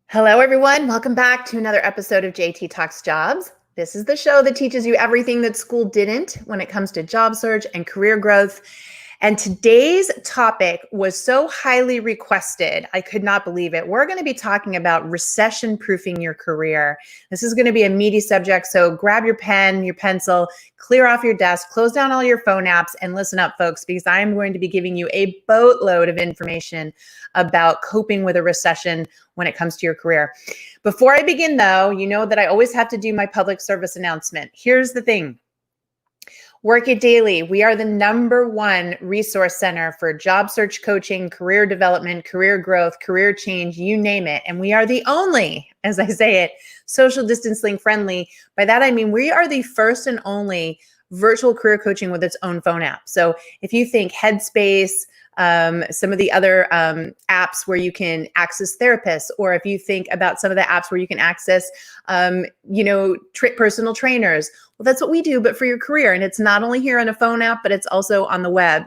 Hello, everyone. Welcome back to another episode of JT Talks Jobs. This is the show that teaches you everything that school didn't when it comes to job search and career growth. And today's topic was so highly requested, I could not believe it. We're going to be talking about recession-proofing your career. This is going to be a meaty subject, so grab your pen, your pencil, clear off your desk, close down all your phone apps, and listen up, folks, because I am going to be giving you a boatload of information about coping with a recession when it comes to your career. Before I begin, though, you know that I always have to do my public service announcement. Here's the thing. Work It Daily. We are the #1 resource center for job search coaching, career development, career growth, career change, you name it. And we are the only, as I say it, social distancing friendly. By that, I mean, we are the first and only virtual career coaching with its own phone app. So if you think Headspace, some of the other apps where you can access therapists, or if you think about some of the apps where you can access, personal trainers. Well, that's what we do, but for your career. And it's not only here on a phone app, but it's also on the web.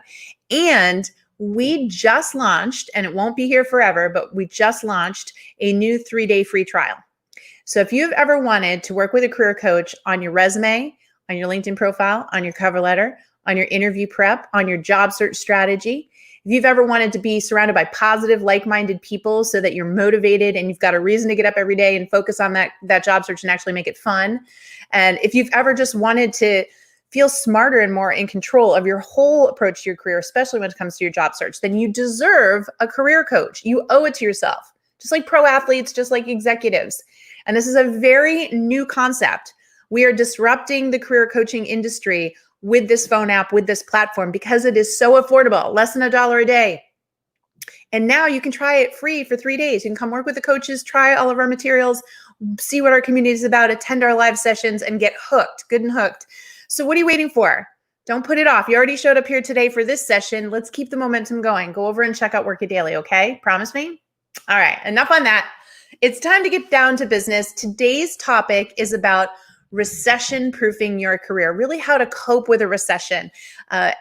And we just launched, and it won't be here forever, but we just launched a new 3-day free trial. So if you've ever wanted to work with a career coach on your resume, on your LinkedIn profile, on your cover letter, on your interview prep, on your job search strategy, if you've ever wanted to be surrounded by positive, like-minded people so that you're motivated and you've got a reason to get up every day and focus on that job search and actually make it fun. And if you've ever just wanted to feel smarter and more in control of your whole approach to your career, especially when it comes to your job search, then you deserve a career coach. You owe it to yourself, just like pro athletes, just like executives. And this is a very new concept. We are disrupting the career coaching industry with this phone app, with this platform, because it is so affordable, less than $1 a day. And now you can try it free for 3 days. You can come work with the coaches, try all of our materials, see what our community is about, attend our live sessions, and get hooked, good and hooked. So what are you waiting for? Don't put it off. You already showed up here today for this session. Let's keep the momentum going. Go over and check out Work It Daily, okay? Promise me? All right, enough on that. It's time to get down to business. Today's topic is about recession-proofing your career, really how to cope with a recession.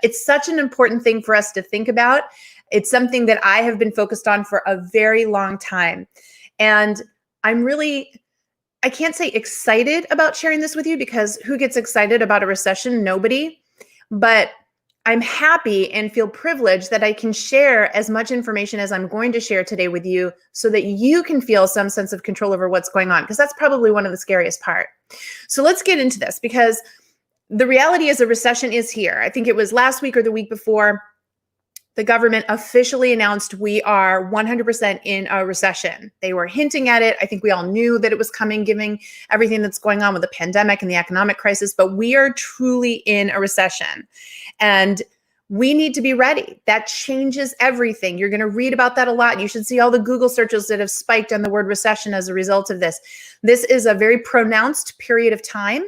It's such an important thing for us to think about. It's something that I have been focused on for a very long time. And I can't say excited about sharing this with you, because who gets excited about a recession? Nobody. But I'm happy and feel privileged that I can share as much information as I'm going to share today with you so that you can feel some sense of control over what's going on, because that's probably one of the scariest part. So let's get into this, because the reality is a recession is here. I think it was last week or the week before, the government officially announced we are 100% in a recession. They were hinting at it. I think we all knew that it was coming, given everything that's going on with the pandemic and the economic crisis, but we are truly in a recession. And we need to be ready. That changes everything. You're going to read about that a lot. You should see all the Google searches that have spiked on the word recession as a result of this. This is a very pronounced period of time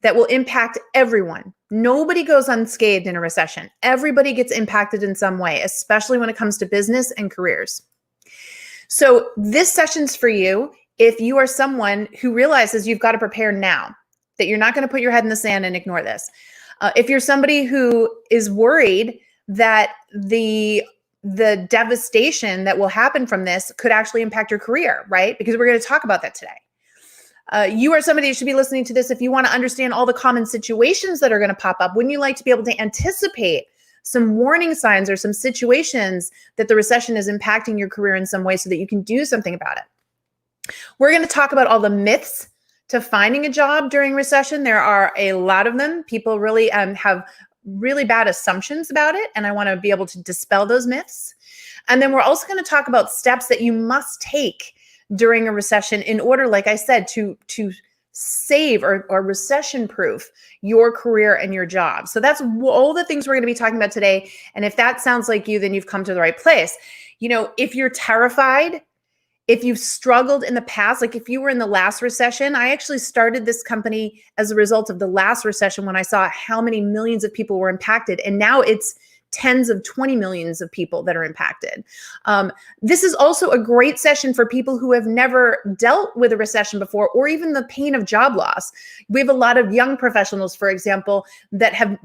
that will impact everyone. Nobody goes unscathed in a recession. Everybody gets impacted in some way, especially when it comes to business and careers. So this session's for you if you are someone who realizes you've got to prepare now, that you're not going to put your head in the sand and ignore this. If you're somebody who is worried that the devastation that will happen from this could actually impact your career, right? Because we're going to talk about that today. You are somebody who should be listening to this if you want to understand all the common situations that are going to pop up. Wouldn't you like to be able to anticipate some warning signs or some situations that the recession is impacting your career in some way so that you can do something about it? We're going to talk about all the myths to finding a job during recession. There are a lot of them. People really have really bad assumptions about it, and I want to be able to dispel those myths. And then we're also going to talk about steps that you must take during a recession in order, like I said, to save or recession-proof your career and your job. So that's all the things we're going to be talking about today. And if that sounds like you, then you've come to the right place. You know, if you're terrified, if you've struggled in the past, like if you were in the last recession, I actually started this company as a result of the last recession when I saw how many millions of people were impacted. And now it's tens of 20 millions of people that are impacted. This is also a great session for people who have never dealt with a recession before, or even the pain of job loss. We have a lot of young professionals, for example, that have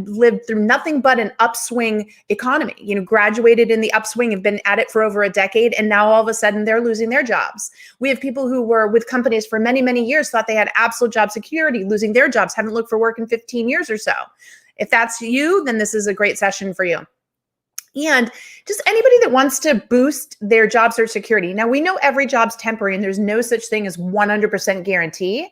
lived through nothing but an upswing economy, graduated in the upswing, have been at it for over a decade, and now all of a sudden they're losing their jobs. We have people who were with companies for many, many years, thought they had absolute job security, losing their jobs, haven't looked for work in 15 years or so. If that's you, then this is a great session for you. And just anybody that wants to boost their job search security. Now, we know every job's temporary and there's no such thing as 100% guarantee,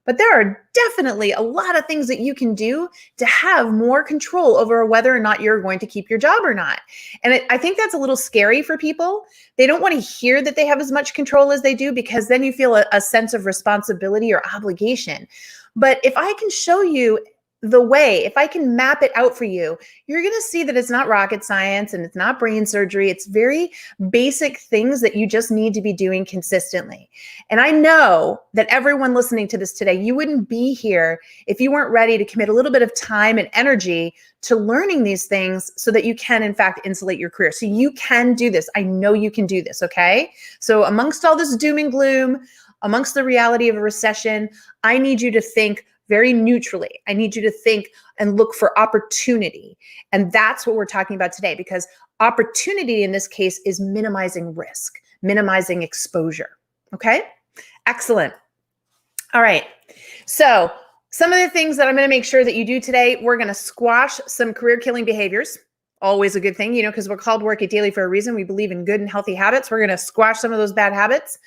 but there are definitely a lot of things that you can do to have more control over whether or not you're going to keep your job or not. And I think that's a little scary for people. They don't want to hear that they have as much control as they do, because then you feel a sense of responsibility or obligation. But if I can show you the way, if I can map it out for you, you're going to see that it's not rocket science and it's not brain surgery. It's very basic things that you just need to be doing consistently. And I know that everyone listening to this today, you wouldn't be here if you weren't ready to commit a little bit of time and energy to learning these things so that you can, in fact, insulate your career. So you can do this. I know you can do this, okay? So amongst all this doom and gloom, amongst the reality of a recession, I need you to think very neutrally. I need you to think and look for opportunity. And that's what we're talking about today, because opportunity in this case is minimizing risk, minimizing exposure. Okay? Excellent. All right. So some of the things that I'm going to make sure that you do today, we're going to squash some career killing behaviors. Always a good thing, because we're called Work It Daily for a reason. We believe in good and healthy habits. We're going to squash some of those bad habits.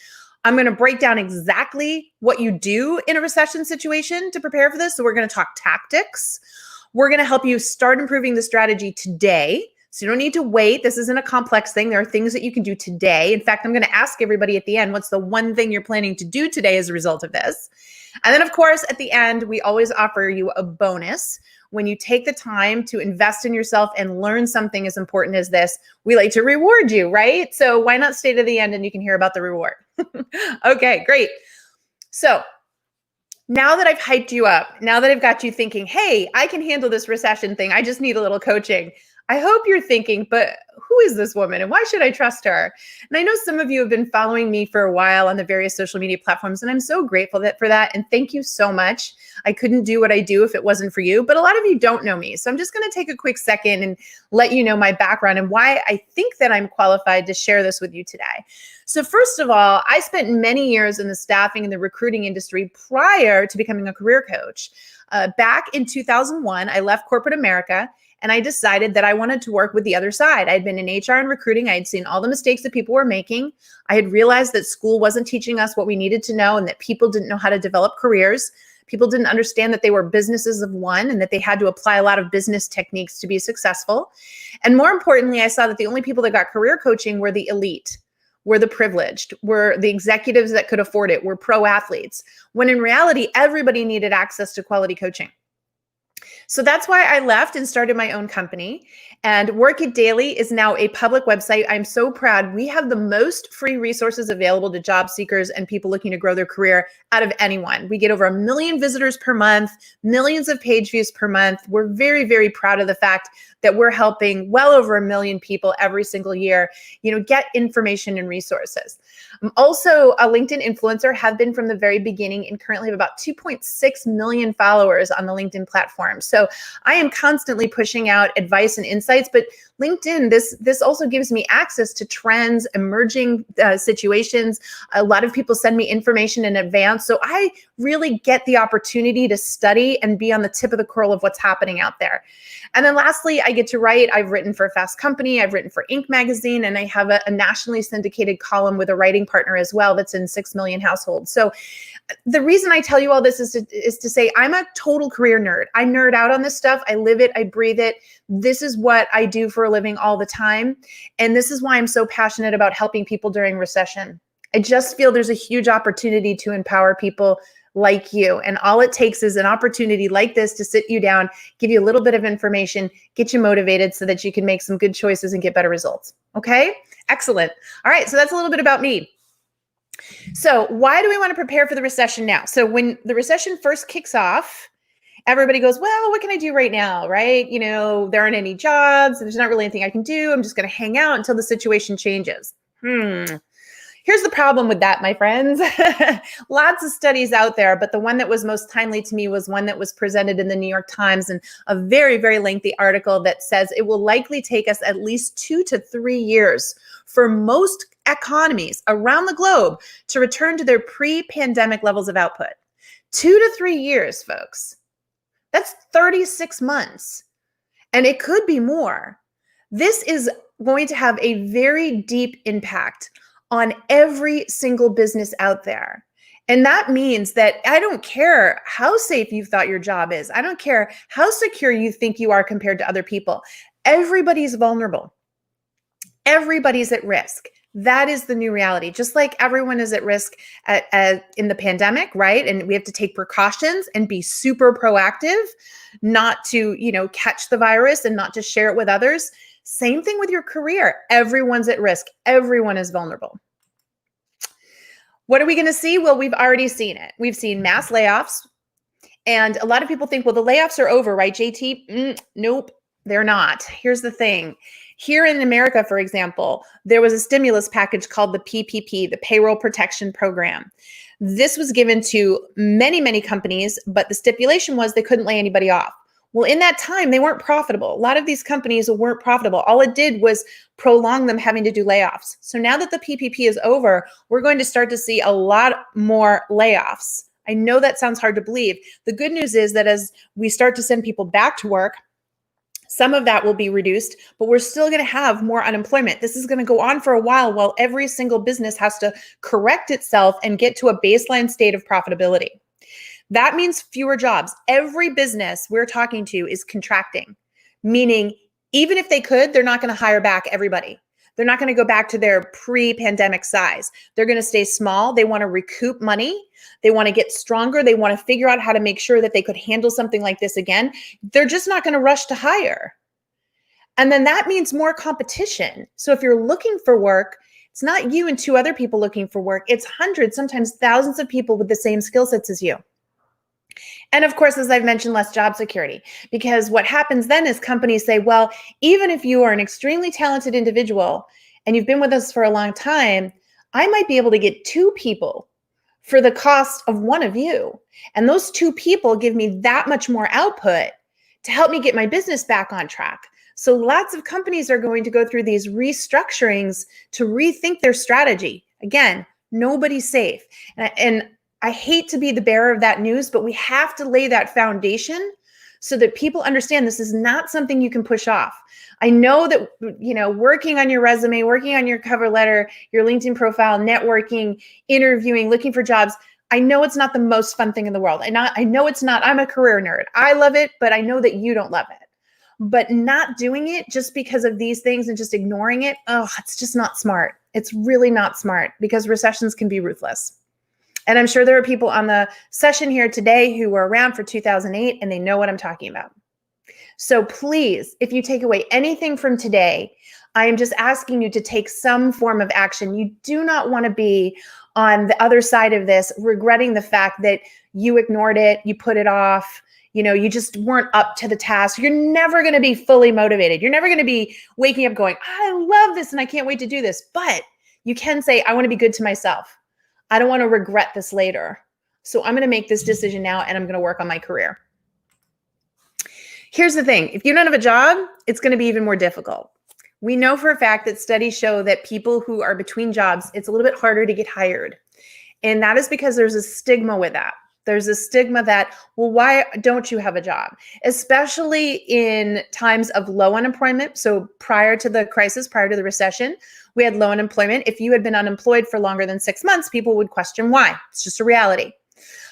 I'm going to break down exactly what you do in a recession situation to prepare for this. So we're going to talk tactics. We're going to help you start improving the strategy today. So you don't need to wait. This isn't a complex thing. There are things that you can do today. In fact, I'm going to ask everybody at the end, what's the one thing you're planning to do today as a result of this? And then, of course, at the end, we always offer you a bonus. When you take the time to invest in yourself and learn something as important as this, we like to reward you, right? So why not stay to the end and you can hear about the reward? Okay, great. So now that I've hyped you up, now that I've got you thinking, hey, I can handle this recession thing, I just need a little coaching. I hope you're thinking, but who is this woman and why should I trust her? And I know some of you have been following me for a while on the various social media platforms, and I'm so grateful for that. And thank you so much. I couldn't do what I do if it wasn't for you, but a lot of you don't know me. So I'm just going to take a quick second and let you know my background and why I think that I'm qualified to share this with you today. So first of all, I spent many years in the staffing and the recruiting industry prior to becoming a career coach. Back in 2001, I left corporate America and I decided that I wanted to work with the other side. I'd been in HR and recruiting. I had seen all the mistakes that people were making. I had realized that school wasn't teaching us what we needed to know and that people didn't know how to develop careers. People didn't understand that they were businesses of one and that they had to apply a lot of business techniques to be successful. And more importantly, I saw that the only people that got career coaching were the elite, were the privileged, were the executives that could afford it, were pro athletes, when in reality, everybody needed access to quality coaching. So that's why I left and started my own company. And Work It Daily is now a public website. I'm so proud. We have the most free resources available to job seekers and people looking to grow their career out of anyone. We get over 1 million visitors per month, millions of page views per month. We're very, very proud of the fact that we're helping well over 1 million people every single year, get information and resources. I'm also a LinkedIn influencer, have been from the very beginning, and currently have about 2.6 million followers on the LinkedIn platform. So I am constantly pushing out advice and insights, but LinkedIn, this also gives me access to trends, emerging situations. A lot of people send me information in advance. So I really get the opportunity to study and be on the tip of the curl of what's happening out there. And then lastly, I get to write. I've written for Fast Company, I've written for Inc. magazine, and I have a nationally syndicated column with a writing partner as well that's in 6 million households. So the reason I tell you all this is to say I'm a total career nerd. I nerd out on this stuff. I live it. I breathe it. This is what I do for a living all the time. And this is why I'm so passionate about helping people during recession. I just feel there's a huge opportunity to empower people like you. And all it takes is an opportunity like this to sit you down, give you a little bit of information, get you motivated so that you can make some good choices and get better results. Okay? Excellent. All right. So that's a little bit about me. So why do we want to prepare for the recession now? So when the recession first kicks off, everybody goes, well, what can I do right now? Right? There aren't any jobs. There's not really anything I can do. I'm just going to hang out until the situation changes. Here's the problem with that, my friends. Lots of studies out there, but the one that was most timely to me was one that was presented in the New York Times in a very, very lengthy article that says it will likely take us at least 2 to 3 years for most economies around the globe to return to their pre-pandemic levels of output. 2 to 3 years, folks. That's 36 months. And it could be more. This is going to have a very deep impact on every single business out there. And that means that I don't care how safe you thought your job is. I don't care how secure you think you are compared to other people. Everybody's vulnerable. Everybody's at risk. That is the new reality. Just like everyone is at risk in the pandemic, right? And we have to take precautions and be super proactive, not to, catch the virus and not to share it with others. Same thing with your career. Everyone's at risk. Everyone is vulnerable. What are we going to see? Well, we've already seen it. We've seen mass layoffs. And a lot of people think, well, the layoffs are over, right, JT? Nope, they're not. Here's the thing. Here in America, for example, there was a stimulus package called the PPP, the Payroll Protection Program. This was given to many, many companies, but the stipulation was they couldn't lay anybody off. Well, in that time, they weren't profitable. A lot of these companies weren't profitable. All it did was prolong them having to do layoffs. So now that the PPP is over, we're going to start to see a lot more layoffs. I know that sounds hard to believe. The good news is that as we start to send people back to work, some of that will be reduced, but we're still going to have more unemployment. This is going to go on for a while every single business has to correct itself and get to a baseline state of profitability. That means fewer jobs. Every business we're talking to is contracting, meaning even if they could, they're not going to hire back everybody. They're not going to go back to their pre-pandemic size. They're going to stay small. They want to recoup money. They want to get stronger. They want to figure out how to make sure that they could handle something like this again. They're just not going to rush to hire. And then that means more competition. So if you're looking for work, it's not you and 2 other people looking for work. It's hundreds, sometimes thousands of people with the same skill sets as you. And of course, as I've mentioned, less job security, because what happens then is companies say, well, even if you are an extremely talented individual and you've been with us for a long time, I might be able to get 2 people for the cost of 1 of you. And those 2 people give me that much more output to help me get my business back on track. So lots of companies are going to go through these restructurings to rethink their strategy. Again, nobody's safe. And I hate to be the bearer of that news, but we have to lay that foundation so that people understand this is not something you can push off. I know that, working on your resume, working on your cover letter, your LinkedIn profile, networking, interviewing, looking for jobs, I know it's not the most fun thing in the world. I know it's not. I'm a career nerd. I love it, but I know that you don't love it. But not doing it just because of these things and just ignoring it, it's just not smart. It's really not smart because recessions can be ruthless. And I'm sure there are people on the session here today who were around for 2008 and they know what I'm talking about. So please, if you take away anything from today, I am just asking you to take some form of action. You do not want to be on the other side of this, regretting the fact that you ignored it, you put it off, you just weren't up to the task. You're never going to be fully motivated. You're never going to be waking up going, I love this and I can't wait to do this. But you can say, I want to be good to myself. I don't want to regret this later. So I'm going to make this decision now and I'm going to work on my career. Here's the thing. If you don't have a job, it's going to be even more difficult. We know for a fact that studies show that people who are between jobs, it's a little bit harder to get hired. And that is because there's a stigma with that. There's a stigma that, well, why don't you have a job? Especially in times of low unemployment. So prior to the crisis, prior to the recession, we had low unemployment. If you had been unemployed for longer than 6 months, people would question why. It's just a reality.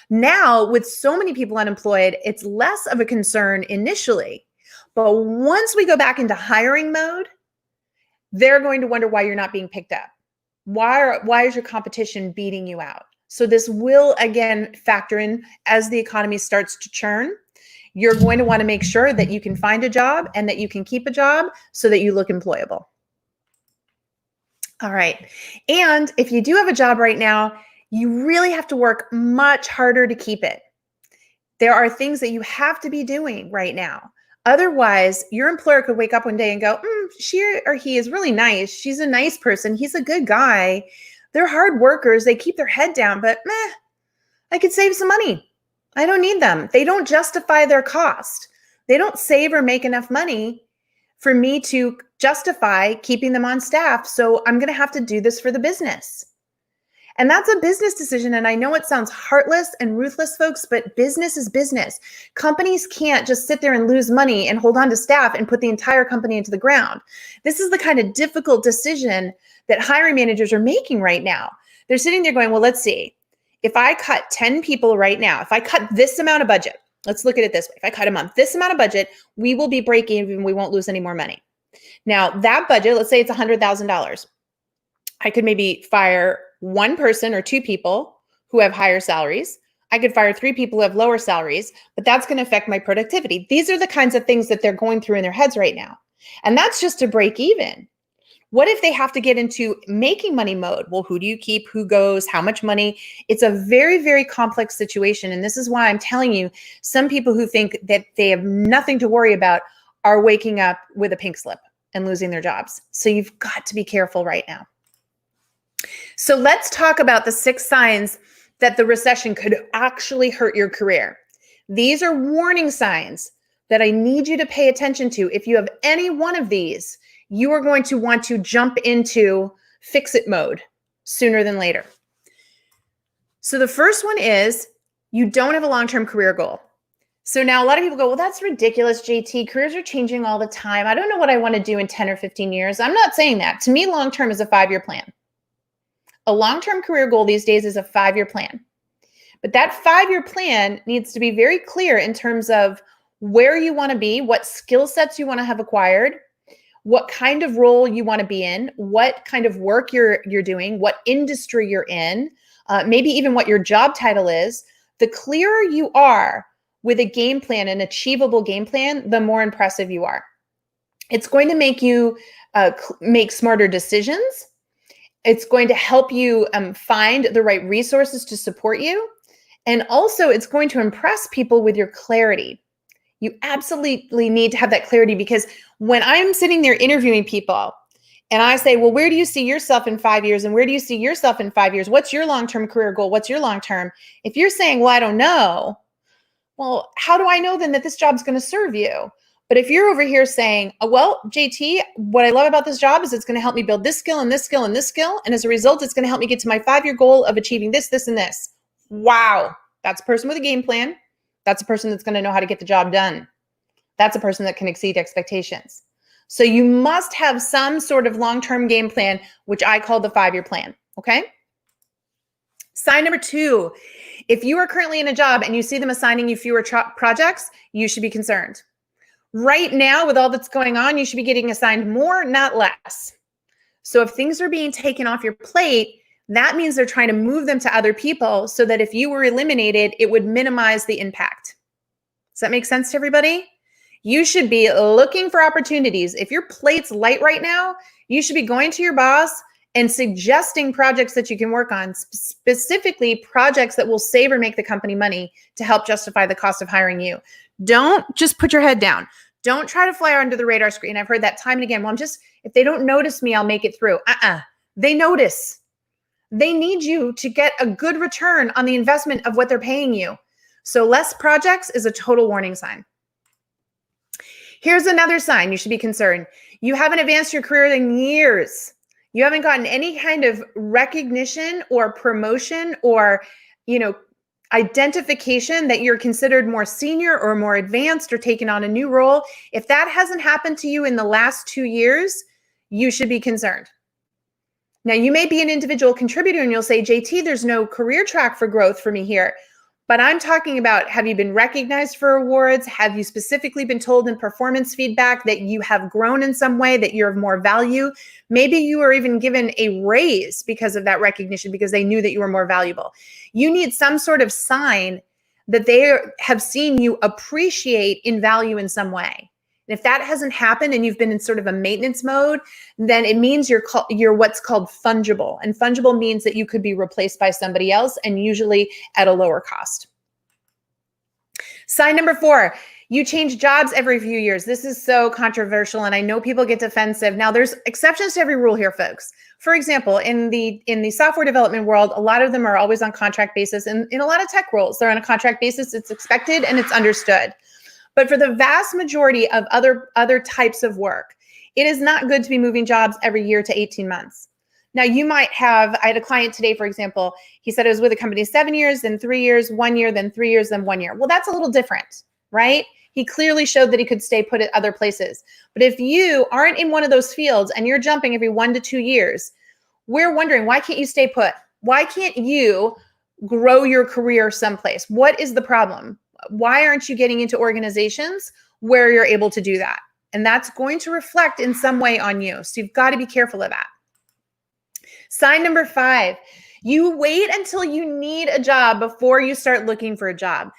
Now, with so many people unemployed, it's less of a concern initially. But once we go back into hiring mode, they're going to wonder why you're not being picked up. Why is your competition beating you out? So this will, again, factor in as the economy starts to churn. You're going to want to make sure that you can find a job and that you can keep a job so that you look employable. All right. And if you do have a job right now, you really have to work much harder to keep it. There are things that you have to be doing right now. Otherwise, your employer could wake up one day and go, she or he is really nice. She's a nice person. He's a good guy. They're hard workers. They keep their head down, but I could save some money. I don't need them. They don't justify their cost. They don't save or make enough money for me to justify keeping them on staff. So I'm going to have to do this for the business. And that's a business decision. And I know it sounds heartless and ruthless, folks, but business is business. Companies can't just sit there and lose money and hold on to staff and put the entire company into the ground. This is the kind of difficult decision that hiring managers are making right now. They're sitting there going, well, let's see. If I cut 10 people right now, if I cut this amount of budget, let's look at it this way. If I cut a month, this amount of budget, we will be break even. We won't lose any more money. Now that budget, let's say it's $100,000. I could maybe fire one person or two people who have higher salaries. I could fire 3 people who have lower salaries, but that's going to affect my productivity. These are the kinds of things that they're going through in their heads right now. And that's just to break even. What if they have to get into making money mode? Well, who do you keep? Who goes? How much money? It's a very, very complex situation. And this is why I'm telling you, some people who think that they have nothing to worry about are waking up with a pink slip and losing their jobs. So you've got to be careful right now. So let's talk about the 6 signs that the recession could actually hurt your career. These are warning signs that I need you to pay attention to. If you have any one of these, you are going to want to jump into fix-it mode sooner than later. So the first one is you don't have a long-term career goal. So now a lot of people go, well, that's ridiculous, JT. Careers are changing all the time. I don't know what I want to do in 10 or 15 years. I'm not saying that. To me, long-term is a 5-year plan. A long-term career goal these days is a 5-year plan. But that 5-year plan needs to be very clear in terms of where you want to be, what skill sets you want to have acquired, what kind of role you want to be in, what kind of work you're doing, what industry you're in, maybe even what your job title is. The clearer you are with a game plan, an achievable game plan, the more impressive you are. It's going to make you make smarter decisions. It's going to help you find the right resources to support you. And also it's going to impress people with your clarity. You absolutely need to have that clarity, because when I'm sitting there interviewing people and I say, well, where do you see yourself in 5 years? And where do you see yourself in 5 years? What's your long-term career goal? What's your long-term? If you're saying, well, I don't know, well, how do I know then that this job's going to serve you? But if you're over here saying, oh, well, JT, what I love about this job is it's going to help me build this skill and this skill and this skill. And as a result, it's going to help me get to my 5-year goal of achieving this, this, and this. Wow. That's a person with a game plan. That's a person that's going to know how to get the job done. That's a person that can exceed expectations. So you must have some sort of long-term game plan, which I call the 5-year plan. Okay. Sign number 2, if you are currently in a job and you see them assigning you fewer projects, you should be concerned. Right now, with all that's going on, you should be getting assigned more, not less. So if things are being taken off your plate, that means they're trying to move them to other people so that if you were eliminated, it would minimize the impact. Does that make sense to everybody? You should be looking for opportunities. If your plate's light right now, you should be going to your boss and suggesting projects that you can work on, specifically projects that will save or make the company money to help justify the cost of hiring you. Don't just put your head down. Don't try to fly under the radar screen. I've heard that time and again. Well, if they don't notice me, I'll make it through. They notice. They need you to get a good return on the investment of what they're paying you. So less projects is a total warning sign. Here's another sign you should be concerned. You haven't advanced your career in years. You haven't gotten any kind of recognition or promotion or, identification that you're considered more senior or more advanced or taking on a new role. If that hasn't happened to you in the last 2 years, you should be concerned. Now, you may be an individual contributor and you'll say, JT, there's no career track for growth for me here. But I'm talking about, have you been recognized for awards? Have you specifically been told in performance feedback that you have grown in some way, that you're of more value? Maybe you were even given a raise because of that recognition, because they knew that you were more valuable. You need some sort of sign that they have seen you appreciate in value in some way. And if that hasn't happened and you've been in sort of a maintenance mode, then it means you're what's called fungible. And fungible means that you could be replaced by somebody else, and usually at a lower cost. Sign number 4, you change jobs every few years. This is so controversial, and I know people get defensive. Now, there's exceptions to every rule here, folks. For example, in the software development world, a lot of them are always on contract basis, and in a lot of tech roles, they're on a contract basis. It's expected and it's understood. But for the vast majority of other types of work, it is not good to be moving jobs every year to 18 months. Now, you might have, I had a client today, for example, he said it was with a company 7 years, then 3 years, 1 year, then 3 years, then 1 year. Well, that's a little different, right? He clearly showed that he could stay put at other places. But if you aren't in one of those fields and you're jumping every 1 to 2 years, we're wondering, why can't you stay put? Why can't you grow your career someplace? What is the problem? Why aren't you getting into organizations where you're able to do that? And that's going to reflect in some way on you. So you've got to be careful of that. Sign number 5, you wait until you need a job before you start looking for a job.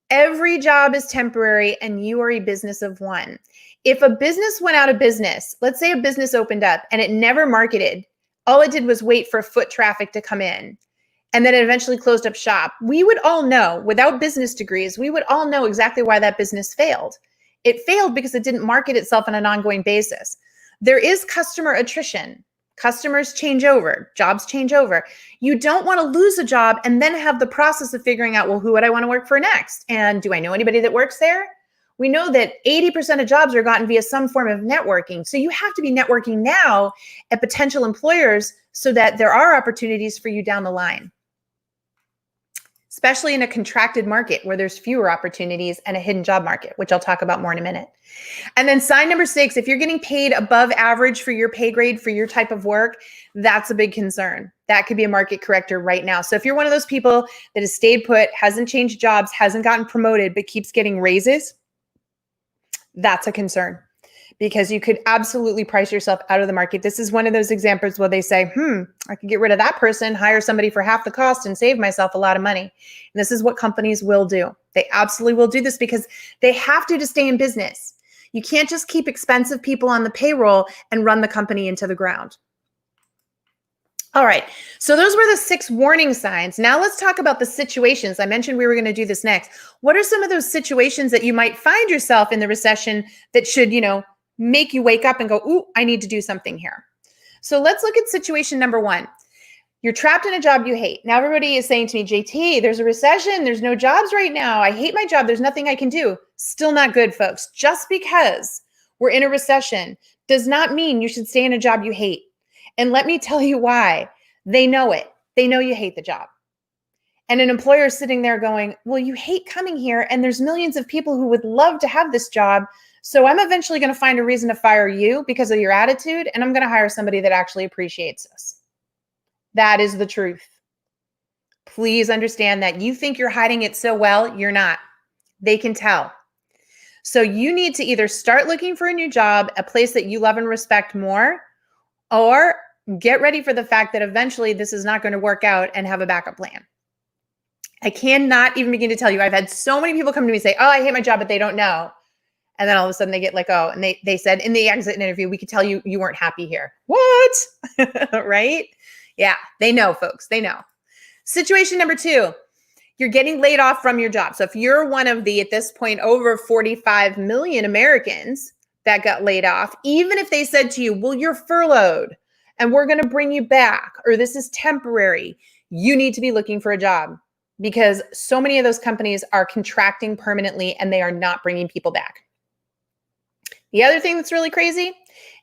Every job is temporary and you are a business of one. If a business went out of business, let's say a business opened up and it never marketed, all it did was wait for foot traffic to come in, and then it eventually closed up shop, we would all know, without business degrees, we would all know exactly why that business failed. It failed because it didn't market itself on an ongoing basis. There is customer attrition. Customers change over, jobs change over. You don't want to lose a job and then have the process of figuring out, well, who would I want to work for next? And do I know anybody that works there? We know that 80% of jobs are gotten via some form of networking. So you have to be networking now at potential employers so that there are opportunities for you down the line, especially in a contracted market where there's fewer opportunities and a hidden job market, which I'll talk about more in a minute. And then sign number 6, if you're getting paid above average for your pay grade for your type of work, that's a big concern. That could be a market corrector right now. So if you're one of those people that has stayed put, hasn't changed jobs, hasn't gotten promoted, but keeps getting raises, that's a concern, because you could absolutely price yourself out of the market. This is one of those examples where they say, I could get rid of that person, hire somebody for half the cost and save myself a lot of money. And this is what companies will do. They absolutely will do this because they have to stay in business. You can't just keep expensive people on the payroll and run the company into the ground. All right, so those were the 6 warning signs. Now let's talk about the situations. I mentioned we were going to do this next. What are some of those situations that you might find yourself in the recession that should, make you wake up and go, ooh, I need to do something here? So let's look at situation number 1. You're trapped in a job you hate. Now everybody is saying to me, JT, there's a recession. There's no jobs right now. I hate my job. There's nothing I can do. Still not good, folks. Just because we're in a recession does not mean you should stay in a job you hate. And let me tell you why. They know it. They know you hate the job. And an employer is sitting there going, well, you hate coming here, and there's millions of people who would love to have this job. So I'm eventually going to find a reason to fire you because of your attitude, and I'm going to hire somebody that actually appreciates us. That is the truth. Please understand that. You think you're hiding it so well, you're not. They can tell. So you need to either start looking for a new job, a place that you love and respect more, or get ready for the fact that eventually this is not going to work out and have a backup plan. I cannot even begin to tell you. I've had so many people come to me and say, oh, I hate my job, but they don't know. And then all of a sudden they get let go. And they said in the exit interview, we could tell you weren't happy here. What? Right? Yeah, they know, folks. They know. Situation number 2, you're getting laid off from your job. So if you're one of the, at this point, over 45 million Americans that got laid off, even if they said to you, well, you're furloughed and we're going to bring you back, or this is temporary, you need to be looking for a job, because so many of those companies are contracting permanently and they are not bringing people back. The other thing that's really crazy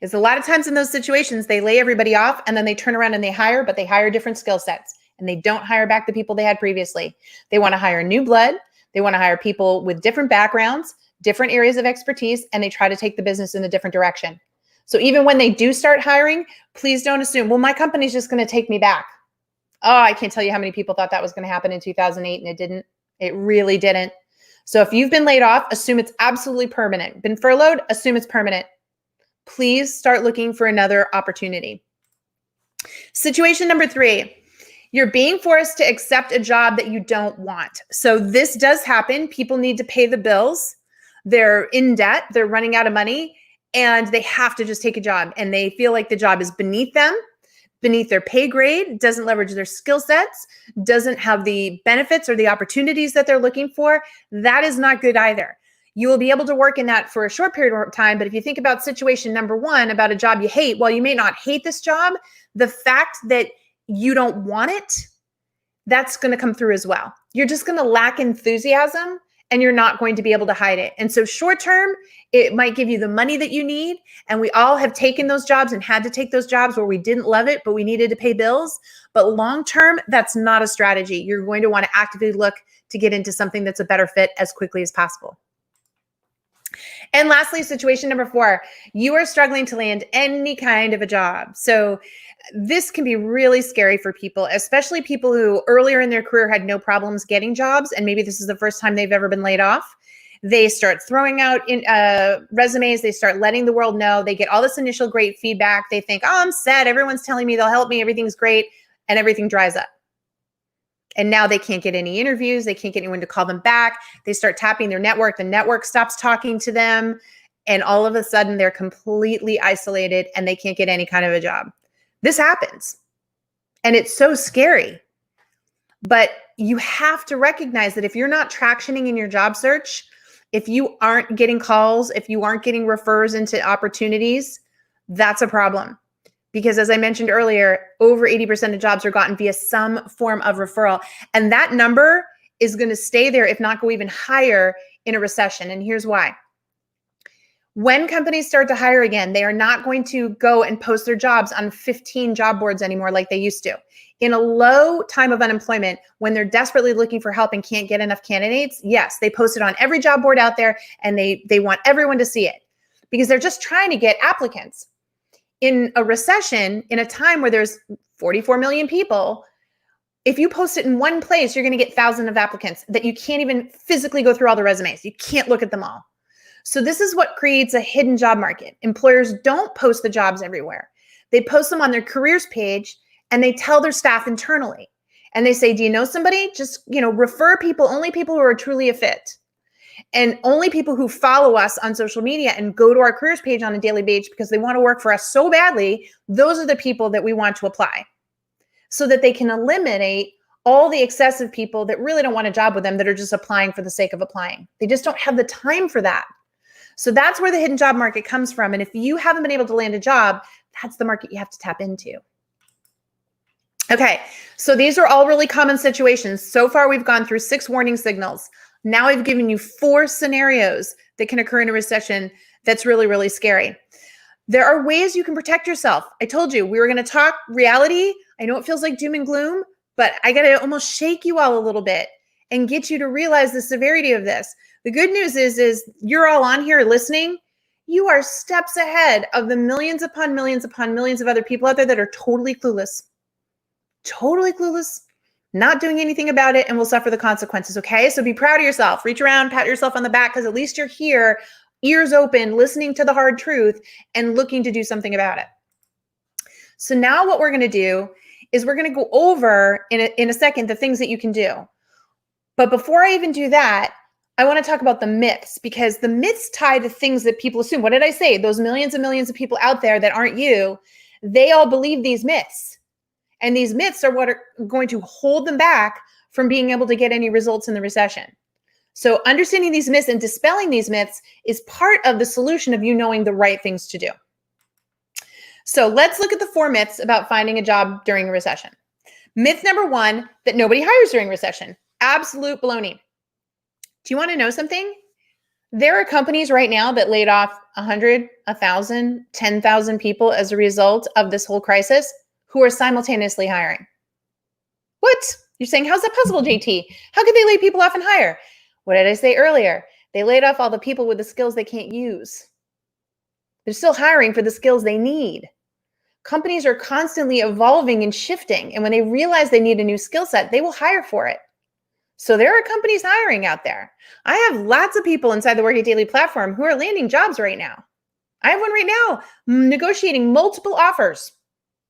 is a lot of times in those situations, they lay everybody off and then they turn around and they hire, but they hire different skill sets and they don't hire back the people they had previously. They want to hire new blood. They want to hire people with different backgrounds, different areas of expertise, and they try to take the business in a different direction. So even when they do start hiring, please don't assume, well, my company's just going to take me back. Oh, I can't tell you how many people thought that was going to happen in 2008 and it didn't. It really didn't. So if you've been laid off, assume it's absolutely permanent. Been furloughed, assume it's permanent. Please start looking for another opportunity. Situation number 3, you're being forced to accept a job that you don't want. So this does happen. People need to pay the bills. They're in debt. They're running out of money and they have to just take a job and they feel like the job is beneath them. beneath their pay grade, doesn't leverage their skill sets, doesn't have the benefits or the opportunities that they're looking for, that is not good either. You will be able to work in that for a short period of time. But if you think about situation number one, about a job you hate, while you may not hate this job, the fact that you don't want it, that's going to come through as well. You're just going to lack enthusiasm and you're not going to be able to hide it. And so short term, it might give you the money that you need. And we all have taken those jobs and had to take those jobs where we didn't love it, but we needed to pay bills. But long term, that's not a strategy. You're going to want to actively look to get into something that's a better fit as quickly as possible. And lastly, situation number 4, you are struggling to land any kind of a job. So this can be really scary for people, especially people who earlier in their career had no problems getting jobs. And maybe this is the first time they've ever been laid off. They start throwing out resumes. They start letting the world know. They get all this initial great feedback. They think, oh, I'm set. Everyone's telling me they'll help me. Everything's great. And everything dries up. And now they can't get any interviews. They can't get anyone to call them back. They start tapping their network. The network stops talking to them. And all of a sudden, they're completely isolated and they can't get any kind of a job. This happens. And it's so scary. But you have to recognize that if you're not tractioning in your job search, if you aren't getting calls, if you aren't getting refers into opportunities, that's a problem. Because as I mentioned earlier, over 80% of jobs are gotten via some form of referral. And that number is going to stay there, if not go even higher in a recession. And here's why. When companies start to hire again, they are not going to go and post their jobs on 15 job boards anymore like they used to. In a low time of unemployment, when they're desperately looking for help and can't get enough candidates, yes, they post it on every job board out there and they want everyone to see it because they're just trying to get applicants. In a recession, in a time where there's 44 million people, if you post it in one place, you're going to get thousands of applicants that you can't even physically go through all the resumes. You can't look at them all. So this is what creates a hidden job market. Employers don't post the jobs everywhere. They post them on their careers page and they tell their staff internally. And they say, do you know somebody? Just, refer people, only people who are truly a fit. And only people who follow us on social media and go to our careers page on a daily basis because they want to work for us so badly, those are the people that we want to apply so that they can eliminate all the excessive people that really don't want a job with them that are just applying for the sake of applying. They just don't have the time for that. So that's where the hidden job market comes from. And if you haven't been able to land a job, that's the market you have to tap into. Okay, so these are all really common situations. So far, we've gone through 6 warning signals. Now I've given you 4 scenarios that can occur in a recession that's really, really scary. There are ways you can protect yourself. I told you we were going to talk reality. I know it feels like doom and gloom, but I got to almost shake you all a little bit and get you to realize the severity of this. The good news is you're all on here listening. You are steps ahead of the millions upon millions upon millions of other people out there that are totally clueless, not doing anything about it, and will suffer the consequences, okay? So be proud of yourself. Reach around, pat yourself on the back, because at least you're here, ears open, listening to the hard truth, and looking to do something about it. So now what we're going to do is we're going to go over in a second the things that you can do. But before I even do that, I want to talk about the myths, because the myths tie to things that people assume. What did I say? Those millions and millions of people out there that aren't you, they all believe these myths. And these myths are what are going to hold them back from being able to get any results in the recession. So understanding these myths and dispelling these myths is part of the solution of you knowing the right things to do. So let's look at the 4 myths about finding a job during a recession. Myth number 1, that nobody hires during recession. Absolute baloney. Do you want to know something? There are companies right now that laid off 100, 1,000, 10,000 people as a result of this whole crisis who are simultaneously hiring. What? You're saying, how's that possible, JT? How could they lay people off and hire? What did I say earlier? They laid off all the people with the skills they can't use. They're still hiring for the skills they need. Companies are constantly evolving and shifting. And when they realize they need a new skill set, they will hire for it. So there are companies hiring out there. I have lots of people inside the Work It Daily platform who are landing jobs right now. I have one right now negotiating multiple offers,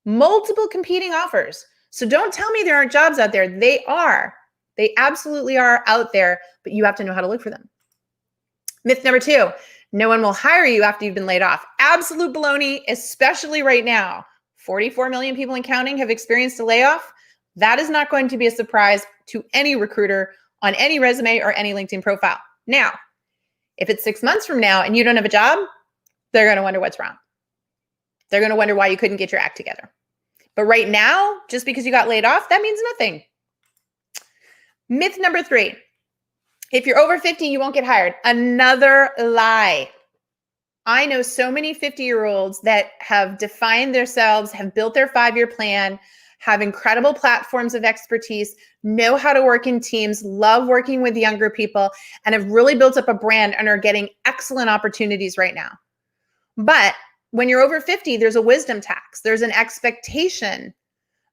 multiple competing offers. So don't tell me there aren't jobs out there. They are. They absolutely are out there, but you have to know how to look for them. Myth number 2, no one will hire you after you've been laid off. Absolute baloney, especially right now. 44 million people and counting have experienced a layoff. That is not going to be a surprise to any recruiter on any resume or any LinkedIn profile. Now, if it's 6 months from now and you don't have a job, they're going to wonder what's wrong. They're going to wonder why you couldn't get your act together. But right now, just because you got laid off, that means nothing. Myth number 3, if you're over 50, you won't get hired. Another lie. I know so many 50-year-olds that have defined themselves, have built their 5-year plan, have incredible platforms of expertise, know how to work in teams, love working with younger people, and have really built up a brand and are getting excellent opportunities right now. But when you're over 50, there's a wisdom tax. There's an expectation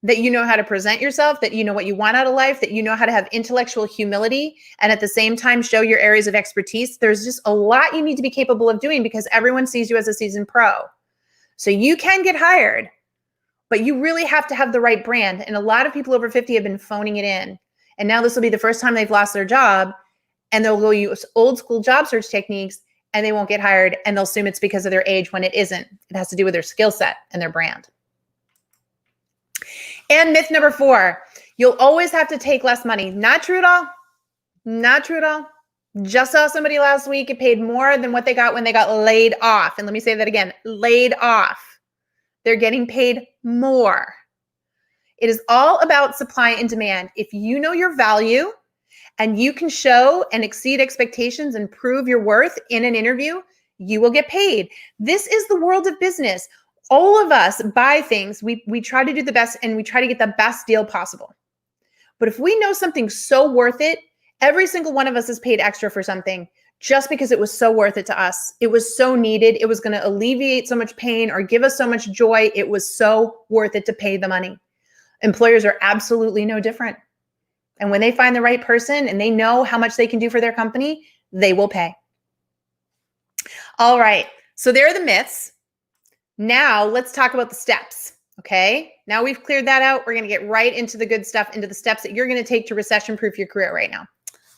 that you know how to present yourself, that you know what you want out of life, that you know how to have intellectual humility, and at the same time show your areas of expertise. There's just a lot you need to be capable of doing because everyone sees you as a seasoned pro. So you can get hired, but you really have to have the right brand. And a lot of people over 50 have been phoning it in. And now this will be the first time they've lost their job, and they'll go use old school job search techniques and they won't get hired, and they'll assume it's because of their age when it isn't. It has to do with their skill set and their brand. And myth number 4, you'll always have to take less money. Not true at all. Not true at all. Just saw somebody last week get paid more than what they got when they got laid off. And let me say that again, laid off. They're getting paid more. It is all about supply and demand. If you know your value and you can show and exceed expectations and prove your worth in an interview, you will get paid. This is the world of business. All of us buy things. We try to do the best and we try to get the best deal possible. But if we know something's so worth it, every single one of us is paid extra for something just because it was so worth it to us. It was so needed. It was going to alleviate so much pain or give us so much joy. It was so worth it to pay the money. Employers are absolutely no different. And when they find the right person and they know how much they can do for their company, they will pay. All right. So there are the myths. Now let's talk about the steps. Okay. Now we've cleared that out. We're going to get right into the good stuff, into the steps that you're going to take to recession-proof your career right now.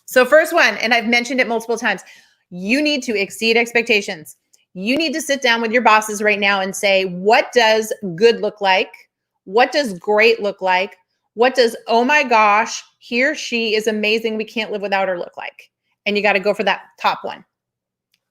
So first one, and I've mentioned it multiple times, you need to exceed expectations. You need to sit down with your bosses right now and say, what does good look like? What does great look like? What does, oh my gosh, he or she is amazing, we can't live without her look like? And you got to go for that top one.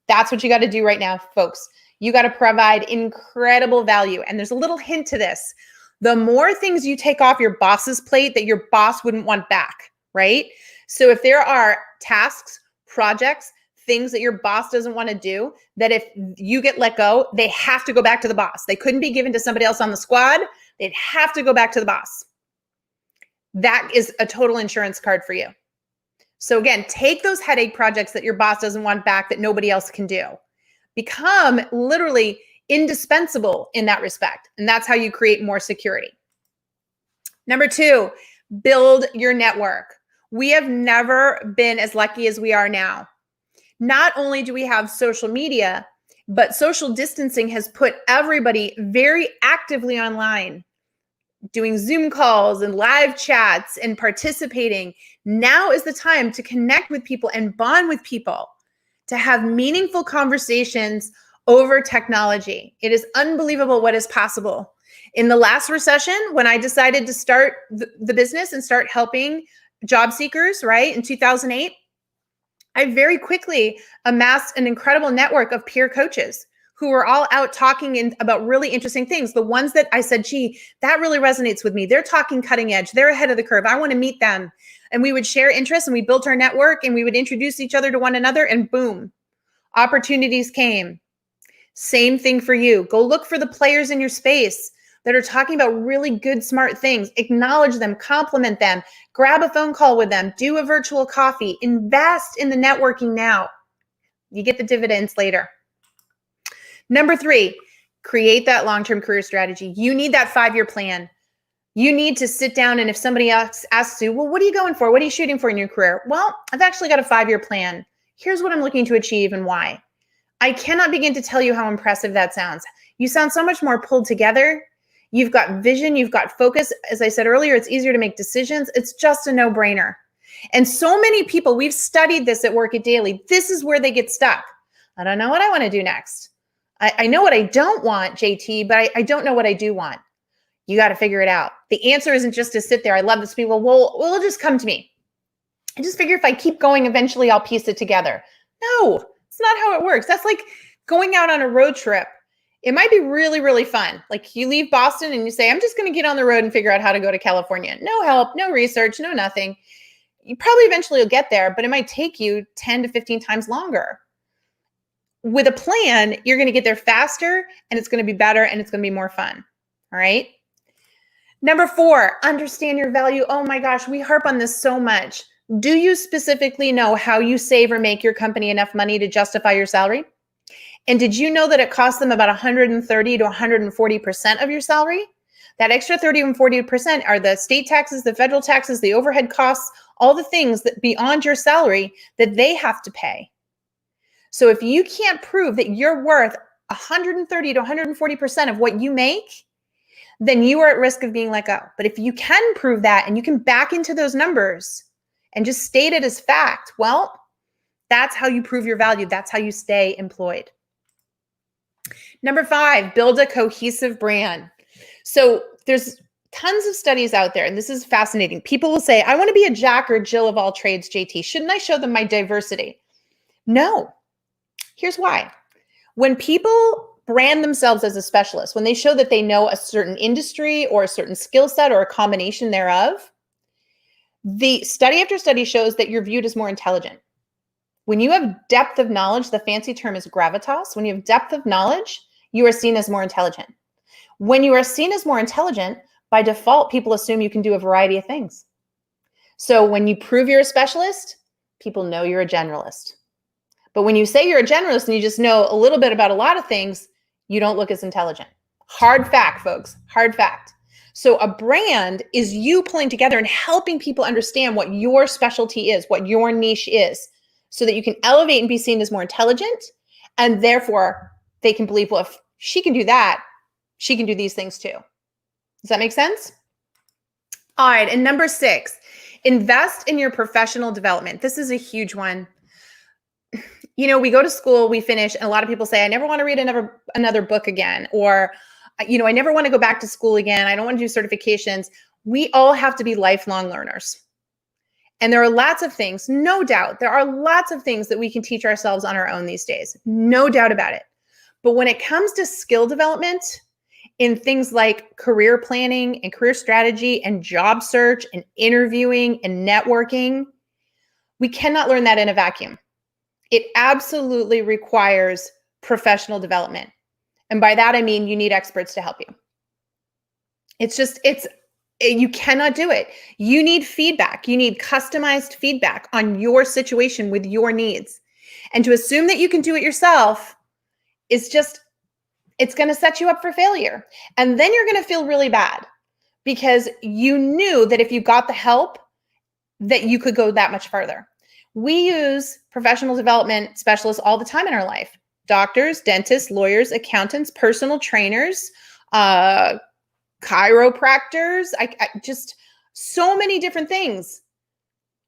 That's what you got to do right now, folks. You got to provide incredible value. And there's a little hint to this. The more things you take off your boss's plate that your boss wouldn't want back, right? So if there are tasks, projects, things that your boss doesn't want to do, that if you get let go, they have to go back to the boss. They couldn't be given to somebody else on the squad. They'd have to go back to the boss. That is a total insurance card for you. So again, take those headache projects that your boss doesn't want back that nobody else can do. Become literally indispensable in that respect. And that's how you create more security. Number 2, build your network. We have never been as lucky as we are now. Not only do we have social media, but social distancing has put everybody very actively online, doing Zoom calls and live chats and participating. Now is the time to connect with people and bond with people, to have meaningful conversations over technology. It is unbelievable what is possible. In the last recession, when I decided to start the business and start helping job seekers, right, in 2008, I very quickly amassed an incredible network of peer coaches who were all out talking about really interesting things. The ones that I said, gee, that really resonates with me. They're talking cutting edge. They're ahead of the curve. I want to meet them. And we would share interests and we built our network and we would introduce each other to one another and boom, opportunities came. Same thing for you. Go look for the players in your space that are talking about really good, smart things. Acknowledge them, compliment them, grab a phone call with them, do a virtual coffee, invest in the networking now. You get the dividends later. Number 3, create that long-term career strategy. You need that 5-year plan. You need to sit down and if somebody else asks you, well, what are you going for? What are you shooting for in your career? Well, I've actually got a 5-year plan. Here's what I'm looking to achieve and why. I cannot begin to tell you how impressive that sounds. You sound so much more pulled together. You've got vision, you've got focus. As I said earlier, it's easier to make decisions. It's just a no-brainer. And so many people, we've studied this at Work It Daily. This is where they get stuck. I don't know what I want to do next. I know what I don't want, JT, but I don't know what I do want. You got to figure it out. The answer isn't just to sit there. I love this. People, well, it'll just come to me. I just figure if I keep going, eventually I'll piece it together. No, it's not how it works. That's like going out on a road trip. It might be really, really fun. Like you leave Boston and you say, I'm just going to get on the road and figure out how to go to California. No help, no research, no nothing. You probably eventually will get there, but it might take you 10 to 15 times longer. With a plan, you're going to get there faster and it's going to be better and it's going to be more fun. All right. Number 4, understand your value. Oh my gosh, we harp on this so much. Do you specifically know how you save or make your company enough money to justify your salary? And did you know that it costs them about 130 to 140% of your salary? That extra 30 and 40% are the state taxes, the federal taxes, the overhead costs, all the things that beyond your salary that they have to pay. So if you can't prove that you're worth 130 to 140% of what you make, then you are at risk of being let go. But if you can prove that and you can back into those numbers and just state it as fact, well, that's how you prove your value. That's how you stay employed. Number 5, build a cohesive brand. So there's tons of studies out there, and this is fascinating. People will say, I want to be a Jack or Jill of all trades, JT. Shouldn't I show them my diversity? No. Here's why. When people brand themselves as a specialist, when they show that they know a certain industry or a certain skill set or a combination thereof, the study after study shows that you're viewed as more intelligent. When you have depth of knowledge, the fancy term is gravitas. When you have depth of knowledge, you are seen as more intelligent. When you are seen as more intelligent, by default, people assume you can do a variety of things. So when you prove you're a specialist, people know you're a generalist. But when you say you're a generalist and you just know a little bit about a lot of things, you don't look as intelligent. Hard fact, folks, hard fact. So a brand is you pulling together and helping people understand what your specialty is, what your niche is, so that you can elevate and be seen as more intelligent. And therefore, they can believe, well, if she can do that, she can do these things too. Does that make sense? All right. And number 6, invest in your professional development. This is a huge one. You know, we go to school, we finish, and a lot of people say, I never want to read another book again, or, you know, I never want to go back to school again. I don't want to do certifications. We all have to be lifelong learners. And there are lots of things, no doubt, there are lots of things that we can teach ourselves on our own these days. No doubt about it. But when it comes to skill development in things like career planning and career strategy and job search and interviewing and networking, we cannot learn that in a vacuum. It absolutely requires professional development. And by that, I mean, you need experts to help you. You cannot do it. You need feedback. You need customized feedback on your situation with your needs. And to assume that you can do it yourself is it's going to set you up for failure. And then you're going to feel really bad because you knew that if you got the help, that you could go that much further. We use professional development specialists all the time in our life. Doctors, dentists, lawyers, accountants, personal trainers, chiropractors, just so many different things.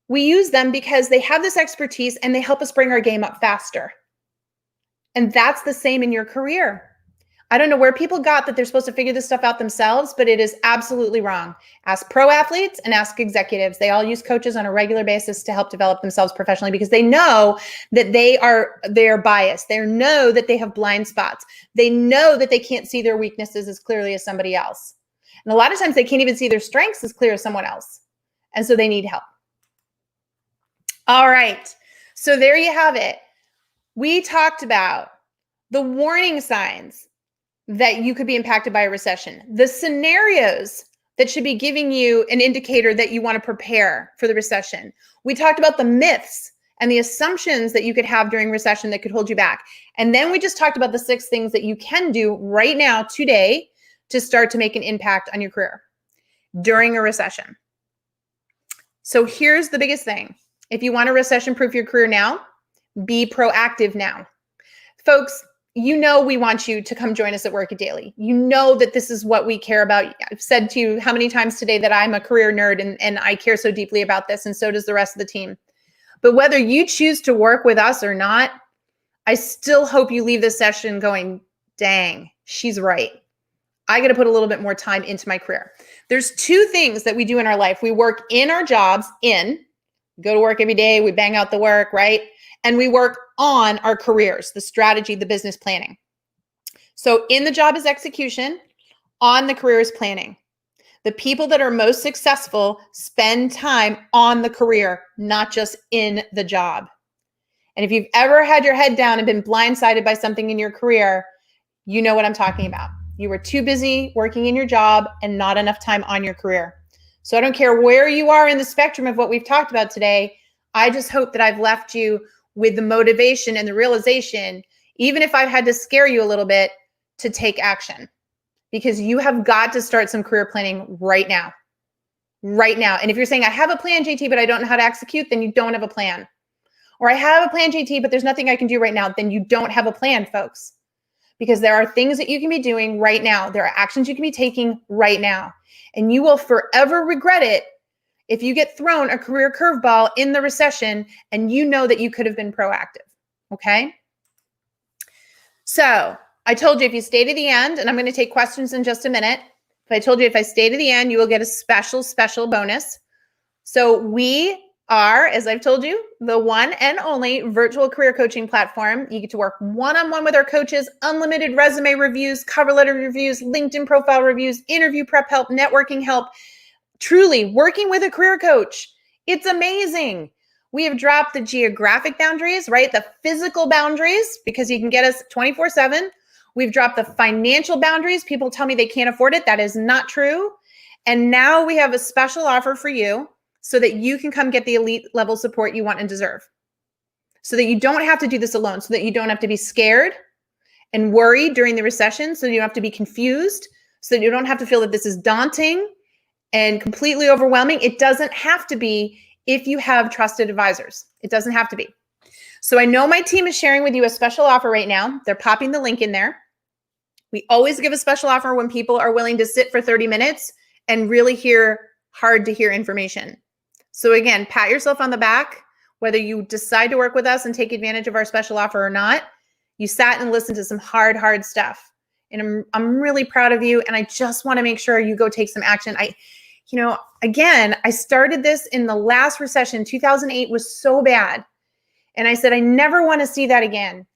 We use them because they have this expertise and they help us bring our game up faster. And that's the same in your career. I don't know where people got that they're supposed to figure this stuff out themselves, but it is absolutely wrong. Ask pro athletes and ask executives. They all use coaches on a regular basis to help develop themselves professionally because they know that they're biased. They know that they have blind spots. They know that they can't see their weaknesses as clearly as somebody else. And a lot of times they can't even see their strengths as clear as someone else. And so they need help. All right. So there you have it. We talked about the warning signs that you could be impacted by a recession, the scenarios that should be giving you an indicator that you want to prepare for the recession. We talked about the myths and the assumptions that you could have during recession that could hold you back. And then we just talked about the 6 things that you can do right now, today, to start to make an impact on your career during a recession. So here's the biggest thing. If you want to recession-proof your career now, be proactive now. Folks, you know we want you to come join us at Work It Daily. You know that this is what we care about. I've said to you how many times today that I'm a career nerd and I care so deeply about this, and so does the rest of the team. But whether you choose to work with us or not, I still hope you leave this session going, dang, she's right. I got to put a little bit more time into my career. There's two things that we do in our life. We work in our jobs, go to work every day, we bang out the work, right? And we work on our careers, the strategy, the business planning. So in the job is execution, on the career is planning. The people that are most successful spend time on the career, not just in the job. And if you've ever had your head down and been blindsided by something in your career, you know what I'm talking about. You were too busy working in your job and not enough time on your career. So I don't care where you are in the spectrum of what we've talked about today. I just hope that I've left you with the motivation and the realization, even if I've had to scare you a little bit, to take action. Because you have got to start some career planning right now. Right now. And if you're saying, I have a plan, JT, but I don't know how to execute, then you don't have a plan. Or I have a plan, JT, but there's nothing I can do right now, then you don't have a plan, folks. Because there are things that you can be doing right now. There are actions you can be taking right now. And you will forever regret it if you get thrown a career curveball in the recession and you know that you could have been proactive. Okay? So I told you if you stay to the end, and I'm going to take questions in just a minute. If I told you if I stay to the end, you will get a special bonus. So we are, as I've told you, the one and only virtual career coaching platform. You get to work one-on-one with our coaches, unlimited resume reviews, cover letter reviews, LinkedIn profile reviews, interview prep help, networking help. Truly, working with a career coach. It's amazing. We have dropped the geographic boundaries, right? The physical boundaries, because you can get us 24/7. We've dropped the financial boundaries. People tell me they can't afford it. That is not true. And now we have a special offer for you so that you can come get the elite level support you want and deserve. So that you don't have to do this alone, so that you don't have to be scared and worried during the recession, so you don't have to be confused, so that you don't have to feel that this is daunting and completely overwhelming. It doesn't have to be if you have trusted advisors. It doesn't have to be. So I know my team is sharing with you a special offer right now. They're popping the link in there. We always give a special offer when people are willing to sit for 30 minutes and really hear hard to hear information. So again, pat yourself on the back, whether you decide to work with us and take advantage of our special offer or not. You sat and listened to some hard stuff. And I'm really proud of you. And I just want to make sure you go take some action. Again, I started this in the last recession. 2008 was so bad. And I said, I never want to see that again.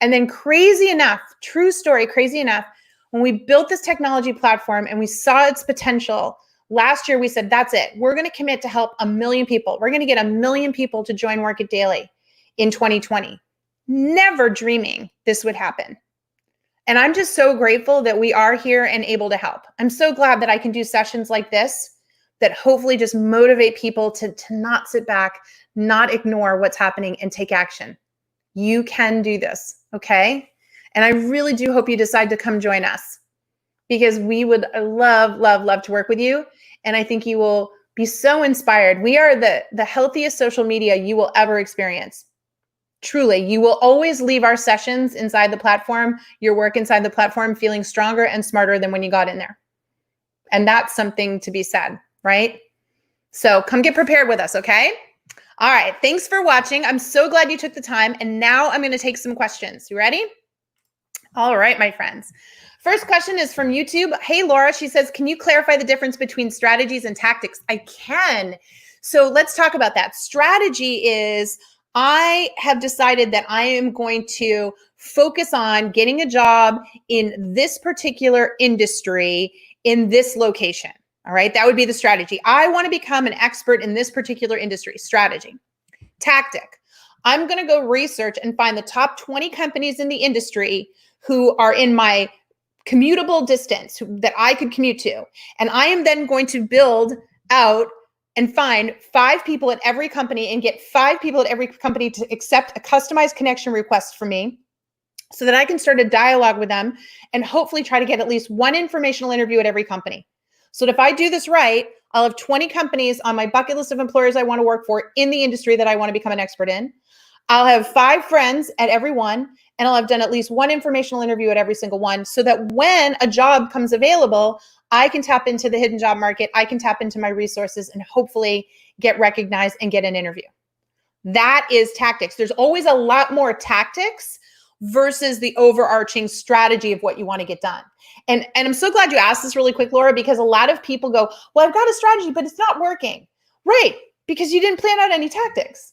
And then crazy enough, true story, crazy enough, when we built this technology platform and we saw its potential, last year we said, that's it. We're going to commit to help 1 million people. We're going to get 1 million people to join Work It Daily in 2020. Never dreaming this would happen. And I'm just so grateful that we are here and able to help. I'm so glad that I can do sessions like this that hopefully just motivate people to not sit back, not ignore what's happening, and take action. You can do this, okay? And I really do hope you decide to come join us, because we would love to work with you. And I think you will be so inspired. We are the healthiest social media you will ever experience. Truly, you will always leave our sessions inside the platform, your work inside the platform, feeling stronger and smarter than when you got in there. And that's something to be said, right? So come get prepared with us, okay? All right, thanks for watching. I'm so glad you took the time. And now I'm going to take some questions. You ready? All right, my friends. First question is from YouTube. Hey, Laura, she says, can you clarify the difference between strategies and tactics? I can. So let's talk about that. Strategy is, I have decided that I am going to focus on getting a job in this particular industry in this location. All right, that would be the strategy. I want to become an expert in this particular industry. Strategy. Tactic. I'm going to go research and find the top 20 companies in the industry who are in my commutable distance that I could commute to. And I am then going to build out and find 5 people at every company and get 5 people at every company to accept a customized connection request from me so that I can start a dialogue with them and hopefully try to get at least 1 informational interview at every company. So that if I do this right, I'll have 20 companies on my bucket list of employers I want to work for in the industry that I want to become an expert in. I'll have 5 friends at every one, and I'll have done at least 1 informational interview at every single one, so that when a job comes available, I can tap into the hidden job market, I can tap into my resources and hopefully get recognized and get an interview. That is tactics. There's always a lot more tactics versus the overarching strategy of what you want to get done. And I'm so glad you asked this really quick, Laura, because a lot of people go, well, I've got a strategy, but it's not working. Right, because you didn't plan out any tactics.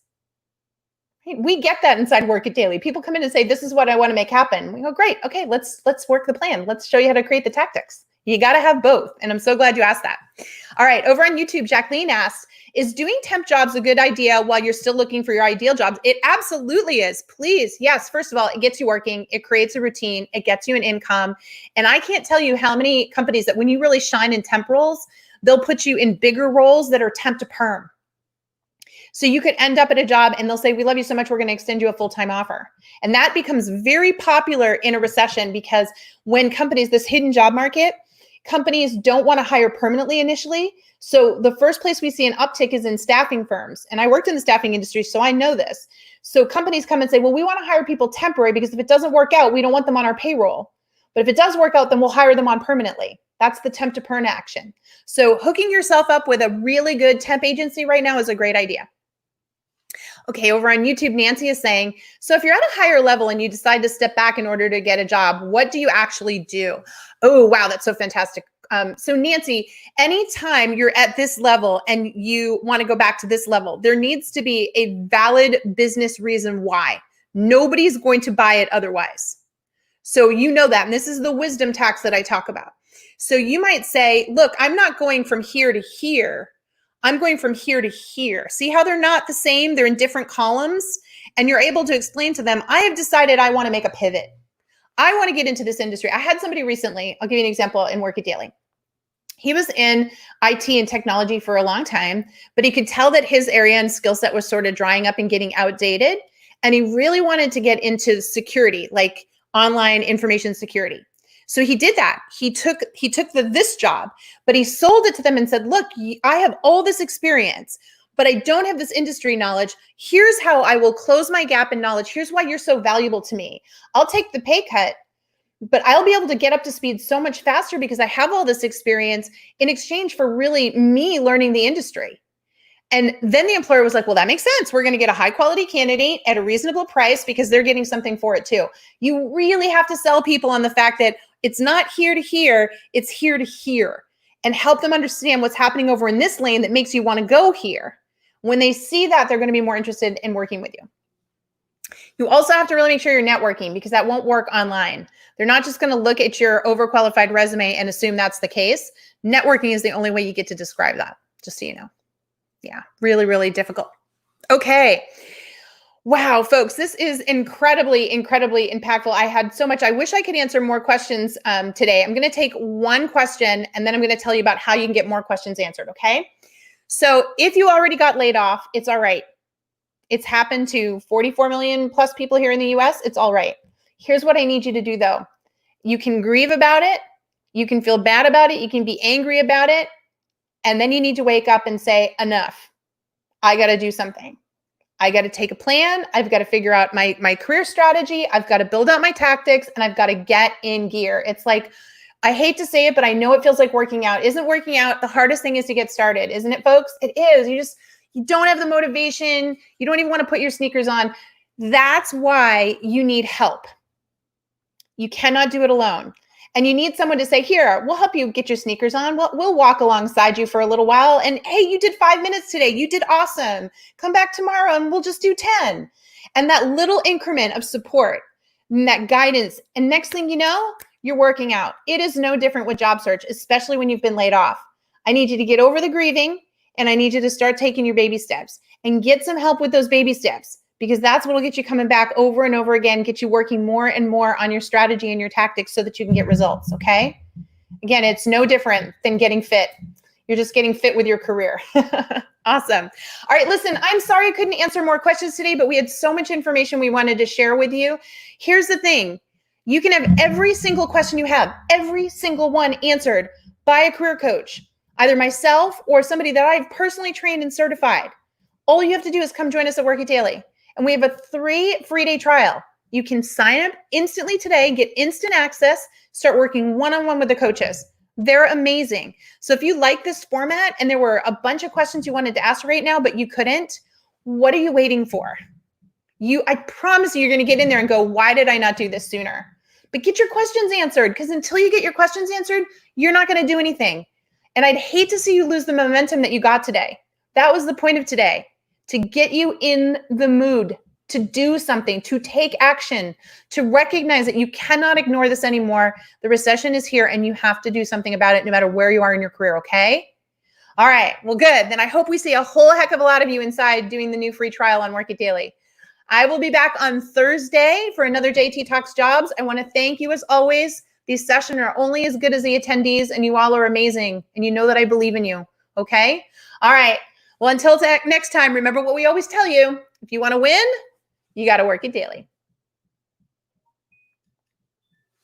We get that inside Work It Daily. People come in and say, this is what I want to make happen. We go, great. Okay, let's work the plan. Let's show you how to create the tactics. You got to have both. And I'm so glad you asked that. All right, over on YouTube, Jacqueline asked, is doing temp jobs a good idea while you're still looking for your ideal jobs? It absolutely is. Please. Yes. First of all, it gets you working. It creates a routine. It gets you an income. And I can't tell you how many companies that when you really shine in temp roles, they'll put you in bigger roles that are temp to perm. So you could end up at a job and they'll say, we love you so much, we're going to extend you a full-time offer. And that becomes very popular in a recession because when companies, this hidden job market, companies don't want to hire permanently initially. So the first place we see an uptick is in staffing firms. And I worked in the staffing industry, so I know this. So companies come and say, well, we want to hire people temporary because if it doesn't work out, we don't want them on our payroll. But if it does work out, then we'll hire them on permanently. That's the temp to perm action. So hooking yourself up with a really good temp agency right now is a great idea. Okay, over on YouTube, Nancy is saying, so if you're at a higher level and you decide to step back in order to get a job, what do you actually do? Oh, wow, that's so fantastic. So Nancy, anytime you're at this level and you want to go back to this level, there needs to be a valid business reason why. Nobody's going to buy it otherwise. So you know that, and this is the wisdom tax that I talk about. So you might say, look, I'm not going from here to here. I'm going from here to here. See how they're not the same? They're in different columns. And you're able to explain to them, I have decided I want to make a pivot. I want to get into this industry. I had somebody recently, I'll give you an example in Work It Daily. He was in IT and technology for a long time, but he could tell that his area and skill set was sort of drying up and getting outdated. And he really wanted to get into security, like online information security. So he did that. He took this job, but he sold it to them and said, look, I have all this experience, but I don't have this industry knowledge. Here's how I will close my gap in knowledge. Here's why you're so valuable to me. I'll take the pay cut, but I'll be able to get up to speed so much faster because I have all this experience in exchange for really me learning the industry. And then the employer was like, well, that makes sense. We're going to get a high quality candidate at a reasonable price because they're getting something for it too. You really have to sell people on the fact that it's not here to here, it's here to here, and help them understand what's happening over in this lane that makes you want to go here. When they see that, they're going to be more interested in working with you. You also have to really make sure you're networking because that won't work online. They're not just going to look at your overqualified resume and assume that's the case. Networking is the only way you get to describe that, just so you know. Yeah, really, really difficult. Okay. Wow, folks, this is incredibly, incredibly impactful. I had so much. I wish I could answer more questions today. I'm going to take one question and then I'm going to tell you about how you can get more questions answered, okay? So if you already got laid off, it's all right. It's happened to 44 million plus people here in the US. It's all right. Here's what I need you to do though. You can grieve about it. You can feel bad about it. You can be angry about it. And then you need to wake up and say, enough. I got to do something. I got to take a plan. I've got to figure out my career strategy. I've got to build out my tactics and I've got to get in gear. It's like, I hate to say it, but I know it feels like working out. Isn't working out the hardest thing is to get started? Isn't it, folks? It is. You don't have the motivation. You don't even want to put your sneakers on. That's why you need help. You cannot do it alone. And you need someone to say, here, we'll help you get your sneakers on. We'll walk alongside you for a little while. And hey, you did 5 minutes today. You did awesome. Come back tomorrow and we'll just do 10. And that little increment of support and that guidance. And next thing you know, you're working out. It is no different with job search, especially when you've been laid off. I need you to get over the grieving and I need you to start taking your baby steps and get some help with those baby steps. Because that's what will get you coming back over and over again, get you working more and more on your strategy and your tactics so that you can get results, okay? Again, it's no different than getting fit. You're just getting fit with your career. Awesome. All right, listen, I'm sorry I couldn't answer more questions today, but we had so much information we wanted to share with you. Here's the thing. You can have every single question you have, every single one answered by a career coach, either myself or somebody that I've personally trained and certified. All you have to do is come join us at Work It Daily. And we have a 3 free-day trial. You can sign up instantly today, get instant access, start working one-on-one with the coaches. They're amazing. So if you like this format and there were a bunch of questions you wanted to ask right now, but you couldn't, what are you waiting for? I promise you're going to get in there and go, why did I not do this sooner? But get your questions answered, because until you get your questions answered, you're not going to do anything. And I'd hate to see you lose the momentum that you got today. That was the point of today, to get you in the mood to do something, to take action, to recognize that you cannot ignore this anymore. The recession is here and you have to do something about it no matter where you are in your career, okay? All right, well, good. Then I hope we see a whole heck of a lot of you inside doing the new free trial on Work It Daily. I will be back on Thursday for another JT Talks Jobs. I want to thank you as always. These sessions are only as good as the attendees, and you all are amazing. And you know that I believe in you, okay? All right, well, until next time, remember what we always tell you. If you want to win, you got to work it daily.